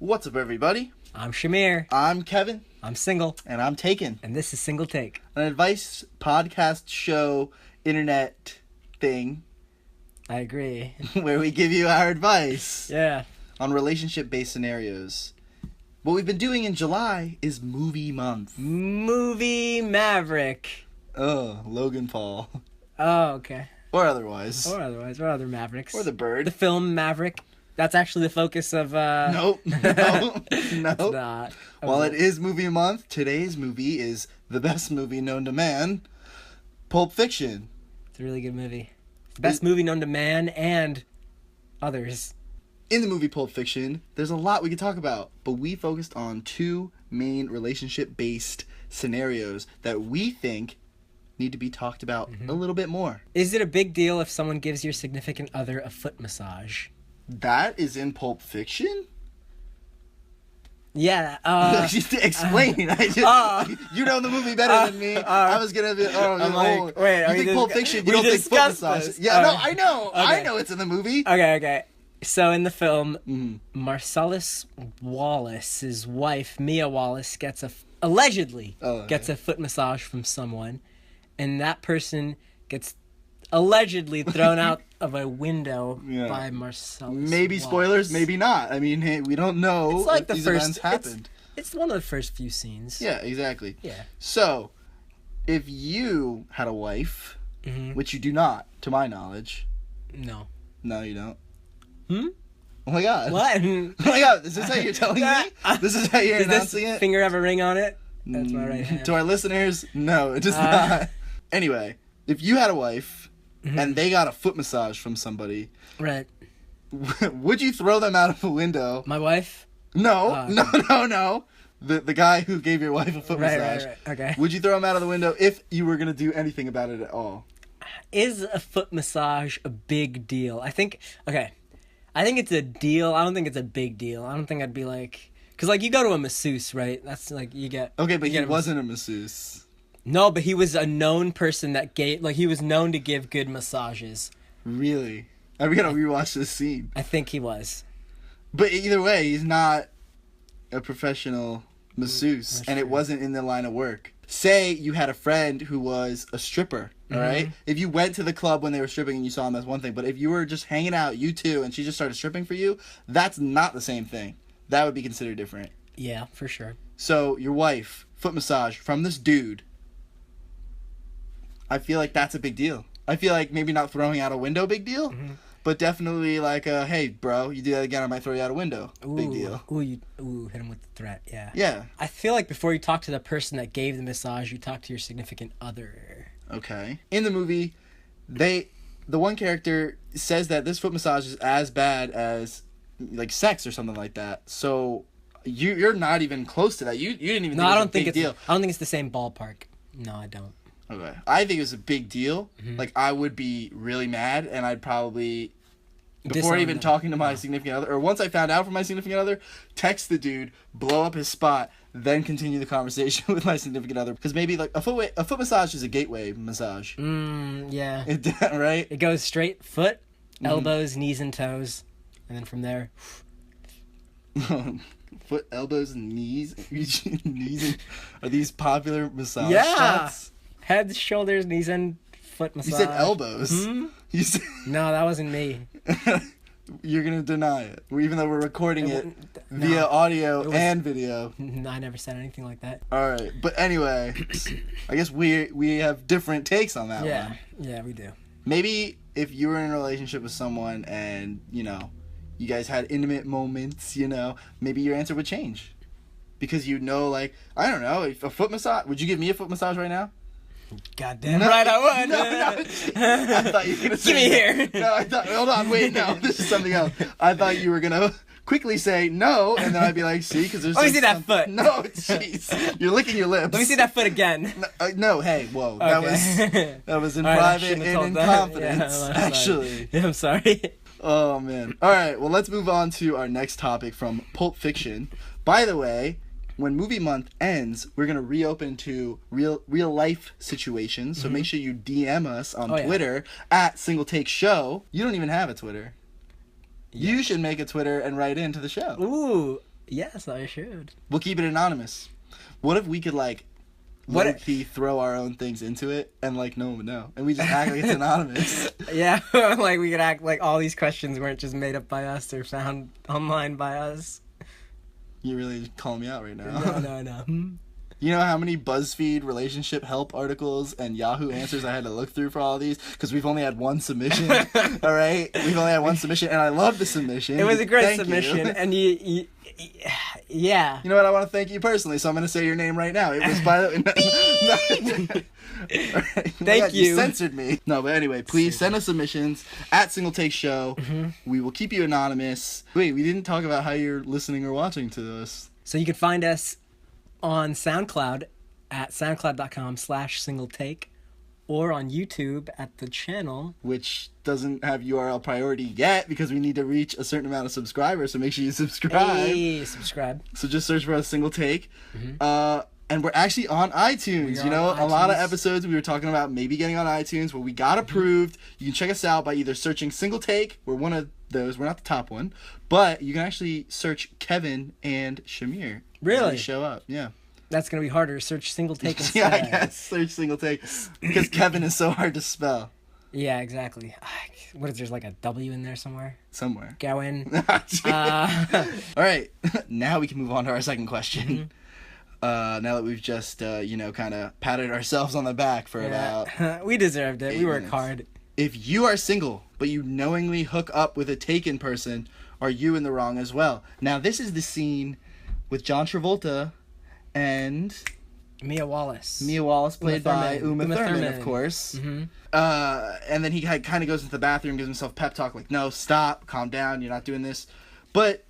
What's up, everybody? I'm Shahmeer. I'm Kevin. I'm single. And I'm Taken. And this is Single Take. An advice podcast show internet thing. I agree. Where we give you our advice. Yeah. On relationship-based scenarios. What we've been doing in July is movie month. Movie Maverick. Oh, Logan Paul. Oh, okay. Or otherwise. Or other Mavericks. Or the bird. The film Maverick. That's actually the focus of, Nope. No. It's not. While it is movie month, today's movie is the best movie known to man, Pulp Fiction. It's a really good movie. It's the best movie known to man and others. In the movie Pulp Fiction, there's a lot we could talk about, but we focused on two main relationship-based scenarios that we think need to be talked about a little bit more. Is it a big deal if someone gives your significant other a foot massage? That is in Pulp Fiction? Yeah. Just to explain. You know the movie better than me. I was going to be... wait. You think Pulp Fiction, you don't think foot massage. This? Yeah, no, I know. Okay. I know it's in the movie. Okay. So in the film, Marcellus Wallace's wife, Mia Wallace, allegedly gets a foot massage from someone, and that person gets allegedly thrown out of a window by Marcellus. Maybe Wallace. Spoilers, maybe not. I mean, hey, we don't know. It's like if these events happened. It's one of the first few scenes. Yeah, exactly. Yeah. So, if you had a wife, which you do not, to my knowledge. No, you don't. Oh my god. What? Oh my god, is this how you're telling me? This is how you're announcing this it? finger have a ring on it? That's my right hand. To our listeners, no, it does not. Anyway, if you had a wife and they got a foot massage from somebody, right? Would you throw them out of a window? My wife? No. The guy who gave your wife a foot massage. Right. Okay. Would you throw him out of the window if you were going to do anything about it at all? Is a foot massage a big deal? I think it's a deal. I don't think it's a big deal. I don't think I'd be like... Because, like, you go to a masseuse, right? That's, like, you get... Okay, but he wasn't a masseuse. No, but he was a known person that gave... Like, he was known to give good massages. Really? We gotta rewatch this scene. I think he was. But either way, he's not a professional masseuse, and it wasn't in the line of work. Say you had a friend who was a stripper, all right? If you went to the club when they were stripping and you saw them, that's one thing. But if you were just hanging out, you two, and she just started stripping for you, that's not the same thing. That would be considered different. Yeah, for sure. So, your wife, foot massage from this dude, I feel like that's a big deal. I feel like maybe not throwing out a window, big deal, but definitely like, hey, bro, you do that again, I might throw you out a window. Big deal. Hit him with the threat, yeah. Yeah. I feel like before you talk to the person that gave the massage, you talk to your significant other. Okay. In the movie, the one character says that this foot massage is as bad as like sex or something like that. So you're not even close to that. You didn't even think it was a big deal. I don't think it's the same ballpark. No, I don't. Okay. I think it was a big deal. Like, I would be really mad, and I'd probably, before even talking to my significant other, or once I found out from my significant other, text the dude, blow up his spot, then continue the conversation with my significant other. Because maybe, like, a foot massage is a gateway massage. Yeah. Right? It goes straight foot, elbows, knees, and toes. And then from there... Foot, elbows, and knees? Are these popular massage shots? Head, shoulders, knees, and foot massage. You said elbows. You said... No, that wasn't me. You're going to deny it, even though we're recording it via audio and video. No, I never said anything like that. All right. But anyway, I guess we have different takes on that one. Yeah, we do. Maybe if you were in a relationship with someone and, you guys had intimate moments, maybe your answer would change. Because like, I don't know, a foot massage. Would you give me a foot massage right now? Goddamn right I would. No. I thought you were going to say... Give me here. No, I thought... Hold on, wait, no. This is something else. I thought you were going to quickly say no, and then I'd be like, see, because there's... Let me see that foot. No, jeez. You're licking your lips. Let me see that foot again. No, hey, whoa. Okay. That was in right, private and in confidence, actually. Yeah, I'm sorry. Oh, man. All right, well, let's move on to our next topic from Pulp Fiction. By the way... When movie month ends, we're going to reopen to real life situations. So make sure you DM us on Twitter at Single Take Show. You don't even have a Twitter. Yeah. You should make a Twitter and write into the show. Ooh. Yes, I should. We'll keep it anonymous. What if we could, like, low-key throw our own things into it and, like, no one would know? And we just act like it's anonymous. Yeah, like, we could act like all these questions weren't just made up by us or found online by us. You're really calling me out right now. No. You know how many BuzzFeed relationship help articles and Yahoo Answers I had to look through for all these? Because we've only had one submission, all right? We've only had one submission, and I love the submission. It was a great submission, and you, yeah. You know what? I want to thank you personally, so I'm going to say your name right now. It was by the... Right. Thank you. You censored me. No, but anyway, please send us submissions at Single Take Show. We will keep you anonymous. Wait, we didn't talk about how you're listening or watching to this. So you can find us on SoundCloud at soundcloud.com/singletake or on YouTube at the channel, which doesn't have URL priority yet because we need to reach a certain amount of subscribers, so make sure you subscribe. Hey, subscribe. So just search for a Single Take. And we're actually on iTunes. A lot of episodes we were talking about maybe getting on iTunes. Well, we got approved. You can check us out by either searching Single Take. We're one of those. We're not the top one. But you can actually search Kevin and Shahmeer. Really? They show up, yeah. That's going to be harder. Search Single Take instead. Yeah, I guess. Search Single Take. Because Kevin is so hard to spell. Yeah, exactly. What is there's like a W in there somewhere? Somewhere. Gowan. All right. Now we can move on to our second question. Now that we've just, kind of patted ourselves on the back for about... We deserved it. We worked hard. If you are single, but you knowingly hook up with a taken person, are you in the wrong as well? Now, this is the scene with John Travolta and... Mia Wallace. Mia Wallace, played by Uma Thurman, of course. And then he kind of goes into the bathroom, gives himself pep talk, like, no, stop, calm down, you're not doing this. But...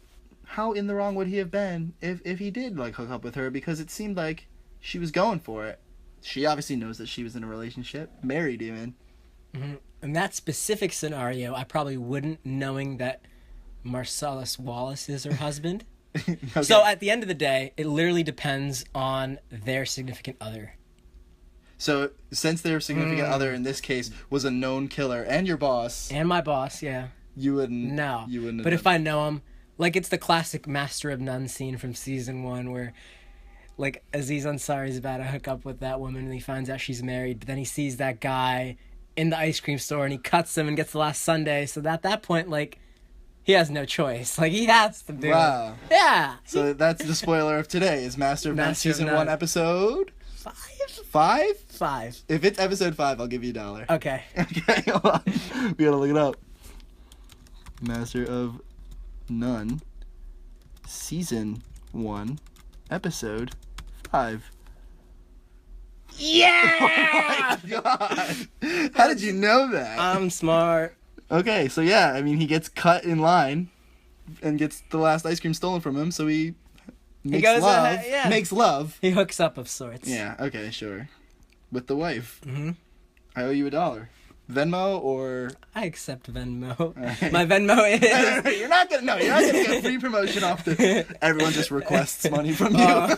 how in the wrong would he have been if he did, like, hook up with her? Because it seemed like she was going for it. She obviously knows that she was in a relationship. Married, even. In that specific scenario, I probably wouldn't, knowing that Marcellus Wallace is her husband. Okay. So, at the end of the day, it literally depends on their significant other. So, since their significant other, in this case, was a known killer, and your boss... and my boss, yeah. You wouldn't... No. You wouldn't. But if I know him... like, it's the classic Master of None scene from season 1 where, like, Aziz Ansari's about to hook up with that woman and he finds out she's married, but then he sees that guy in the ice cream store and he cuts him and gets the last sundae. So at that point, like, he has no choice. Like, he has to do it. Wow. Yeah. So that's the spoiler of today, is Master of None season 1 episode... 5? 5? 5. If it's episode 5, I'll give you $1. Okay. Okay, hold on. We gotta look it up. Master of None, season 1, episode 5. Yeah! Oh my god! How did you know that? I'm smart. Okay, so yeah, I mean, he gets cut in line and gets the last ice cream stolen from him, so he makes love. Makes love. He hooks up of sorts. Yeah, okay, sure. With the wife. I owe you $1. Venmo or... I accept Venmo. Right. My Venmo is... You're not gonna get free promotion off the... Everyone just requests money from you.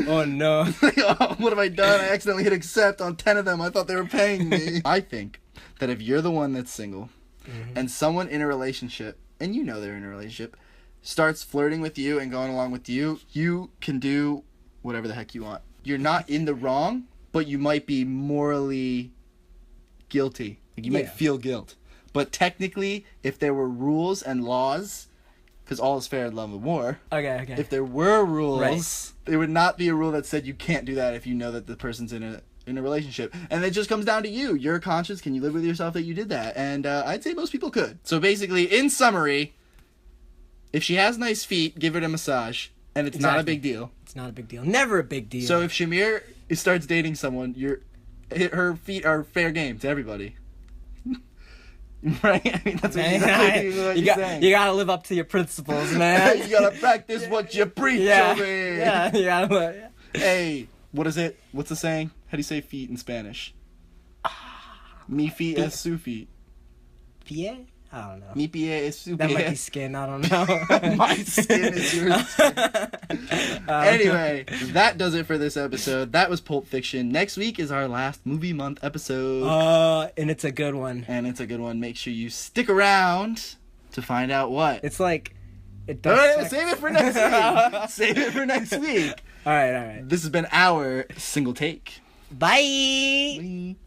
Oh no. Oh, what have I done? I accidentally hit accept on 10 of them. I thought they were paying me. I think that if you're the one that's single and someone in a relationship, and you know they're in a relationship, starts flirting with you and going along with you, you can do whatever the heck you want. You're not in the wrong, but you might be morally... guilty. Like, you might feel guilt. But technically, if there were rules and laws, because all is fair in love and war. Okay. If there were rules, there would not be a rule that said you can't do that if you know that the person's in a relationship. And it just comes down to you. Your conscience, can you live with yourself that you did that? And I'd say most people could. So basically, in summary, if she has nice feet, give her a massage. And it's not a big deal. It's not a big deal. Never a big deal. So if Shahmeer starts dating someone, her feet are fair game to everybody. Right? I mean, that's what you're saying. You gotta live up to your principles, man. You gotta practice what you preach, Joey. Yeah, you gotta... Hey, what is it? What's the saying? How do you say feet in Spanish? Mi feet es su feet. Pie? I don't know. Mi pie es su pie. That might be skin, I don't know. My skin is your skin. Anyway, that does it for this episode. That was Pulp Fiction. Next week is our last movie month episode. And it's a good one. Make sure you stick around to find out what. It's like It All does. right, save it for next week. Save it for next week. All right. This has been our single take. Bye. Bye.